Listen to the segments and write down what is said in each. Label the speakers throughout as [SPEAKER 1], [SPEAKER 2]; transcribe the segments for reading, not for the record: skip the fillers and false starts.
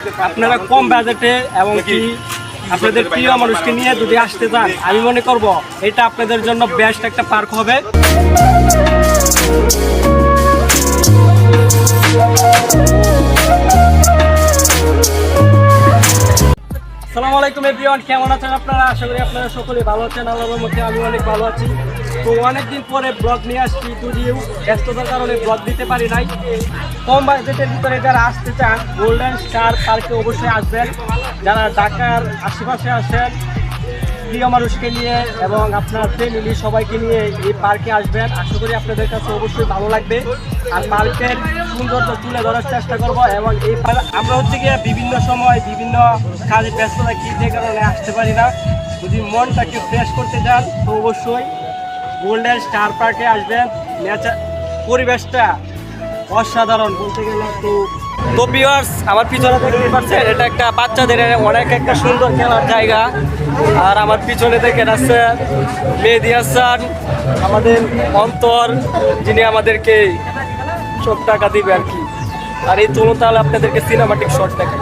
[SPEAKER 1] আপনারা কম বাজেটে এবং কি আপনাদের প্রিয় মানুষকে নিয়ে যদি আসতে চান, আমি মনে করব এটা আপনাদের জন্য বেস্ট একটা পার্ক হবে। আসসালামু আলাইকুম এভরিওয়ান, কেমন আছেন আপনারা? আশা করি আপনারা সকলে ভালো আছেন। আল্লাহর মধ্যে আমি অনেক ভালো আছি। তো অনেকদিন পরে ব্লগ নিয়ে আসছি, যদিও ব্যস্ততার কারণে ব্লগ দিতে পারি নাই। কম বাজেটের ভিতরে যারা আসতে চান, গোল্ডেন স্টার পার্কে অবশ্যই আসবেন। যারা ঢাকার আশেপাশে আসেন প্রিয় মানুষকে নিয়ে এবং আপনার ফ্যামিলি সবাইকে নিয়ে এই পার্কে আসবেন। আশা করি আপনাদের কাছে অবশ্যই ভালো লাগবে। আর পার্কের সৌন্দর্য তুলে ধরার চেষ্টা করব। এবং এই আমরা হচ্ছে গিয়ে বিভিন্ন সময় বিভিন্ন কাজে ব্যস্ত থাকি, যে কারণে আসতে পারি না। যদি মনটাকে ফ্রেশ করতে চান তো অবশ্যই গোল্ডেন স্টার পার্কে আসবেন। পরিবেশটা অসাধারণ বলতে গেলে। তো ভিউয়ার্স, আমার পিছনে দেখতে পাচ্ছেন এটা একটা বাচ্চাদের অনেক একটা সুন্দর খেলার জায়গা। আর আমার পিছনে দেখেন আছে মেহেদী হাসান, আমাদের অন্তর, যিনি আমাদেরকে সব টাকা দিবে আর কি। আর এই চলুন তাহলে আপনাদেরকে সিনেমাটিক শট দেখাই।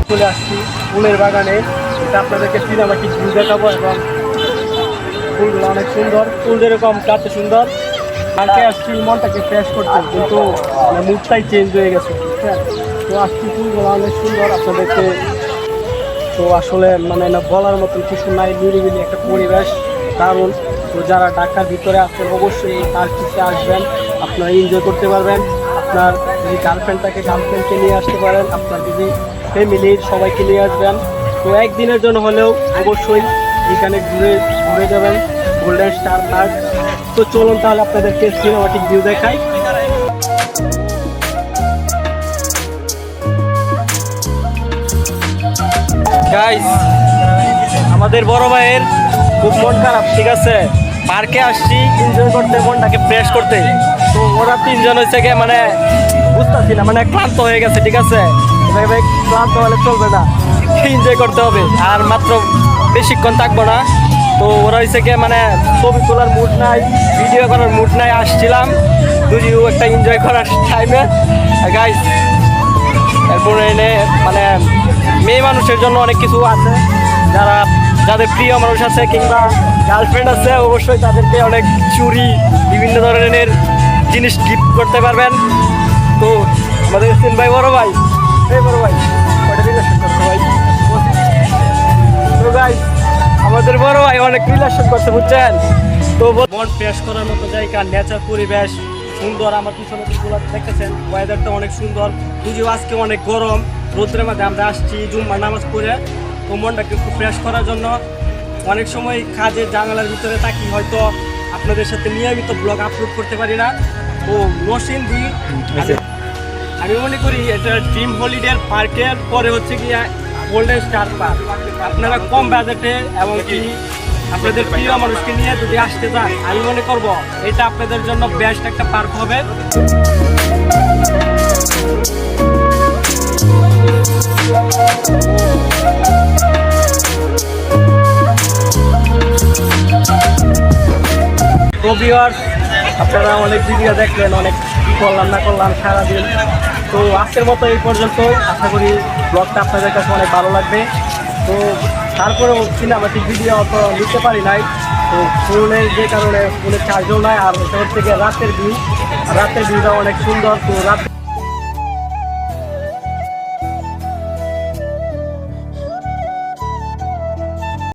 [SPEAKER 1] চলে আসছি ফুলের বাগানে। এটা আপনাদেরকে সিনেমাটিক ভিউ দেখাবো এবং ফুলগুলো অনেক সুন্দর। ফুল যেরকম কাটতে সুন্দর, পার্কে আসছি মনটাকে ফ্রেশ করতে, কিন্তু মুডটাই চেঞ্জ হয়ে গেছে। হ্যাঁ, তো আসছি ফুলগুলো অনেক সুন্দর আপনাদেরকে। তো আসলে মানে না বলার মতন কিছু নাই, নিরিবিলি একটা পরিবেশ, দারুণ। তো যারা ঢাকার ভিতরে আসছেন অবশ্যই এই পার্কটিতে আসবেন, আপনারা এনজয় করতে পারবেন। আপনার যদি গার্লফ্রেন্ড থাকে গার্লফ্রেন্ডকে নিয়ে আসতে পারেন, আপনার যদি ফ্যামিলির সবাইকে নিয়ে আসবেন। তো একদিনের জন্য হলেও অবশ্যই এখানে ঘুরে যাবেন গোল্ডেন স্টার পার্ক। তো চলুন তাহলে আপনাদেরকে সিনেমাটিক ভিউ দেখাই। গাইস, আমাদের বড় ভাইয়ের খুব মন খারাপ, ঠিক আছে? পার্কে আসছি এনজয় করতে, মনটাকে ফ্রেশ করতে। তো ওরা তিনজন হয়েছে গিয়ে মানে বুঝতেছি না, মানে ক্লান্ত হয়ে গেছে, ঠিক আছে? ভাই ক্লান্ত হলে চলবে না, এনজয় করতে হবে। আর মাত্র বেশিক্ষণ থাকবো না। তো ওরা হয়েছে গিয়ে মানে ছবি তোলার মুড নাই, ভিডিও করার মুড নাই। আসছিলাম দুজিও একটা এনজয় করার টাইমে। গাইস, এরপরে এনে মানে মেয়ে মানুষের জন্য অনেক কিছু আছে। যাদের প্রিয় মানুষ আছে কিংবা গার্লফ্রেন্ড আছে, অবশ্যই তাদেরকে অনেক চুড়ি, বিভিন্ন ধরনের জিনিস গিফট করতে পারবেন। তো আমাদের সিন ভাই, বড় ভাই, এই বড় ভাই কয়টা রিলেশন করতে ভাই। তো গাইস, আমাদের বড় ভাই অনেক রিলেশন করতে, বুঝছেন? তো মন ফ্রেশ করার মতো জায়গা, নেচার পরিবেশ সুন্দর। আমার পিছনে যেগুলো দেখতেছেন ওয়েদারটা অনেক সুন্দর, যদিও আজকে অনেক গরম। রোদ্রের মধ্যে আমরা আসছি জুম্মার নামাজ পড়ে। তো মনটাকে একটু ফ্রেশ করার জন্য অনেক সময় কাজের জানালার ভিতরে থাকি, হয়তো আপনাদের সাথে নিয়মিত ব্লগ আপলোড করতে পারি না। তো নসিন দি আমি মনে করি এটা ড্রিম হলিডে পার্কের পরে হচ্ছে গিয়া গোল্ডেন স্টার পার্ক। আপনারা কম বাজেটে এবং কি আপনাদের প্রিয় মানুষকে নিয়ে যদি আসতে চান, আমি মনে করব এটা আপনাদের জন্য বেস্ট একটা পার্ক হবে। তো ভিউয়ার্স, আপনারা অনেক ভিডিও দেখলেন, অনেক কী করলাম না করলাম সারাদিন। তো আজকের মতো এই পর্যন্ত। আশা করি ব্লগটা আপনাদের কাছে অনেক ভালো লাগবে। তো তারপরেও সিনেমাটিক ভিডিও অত নিতে পারি নাই, তো ফোনে যে কারণে ফোনে চার্জও নাই। আর এটা হচ্ছে গিয়ে রাতের ভিউটা অনেক সুন্দর। তো রাত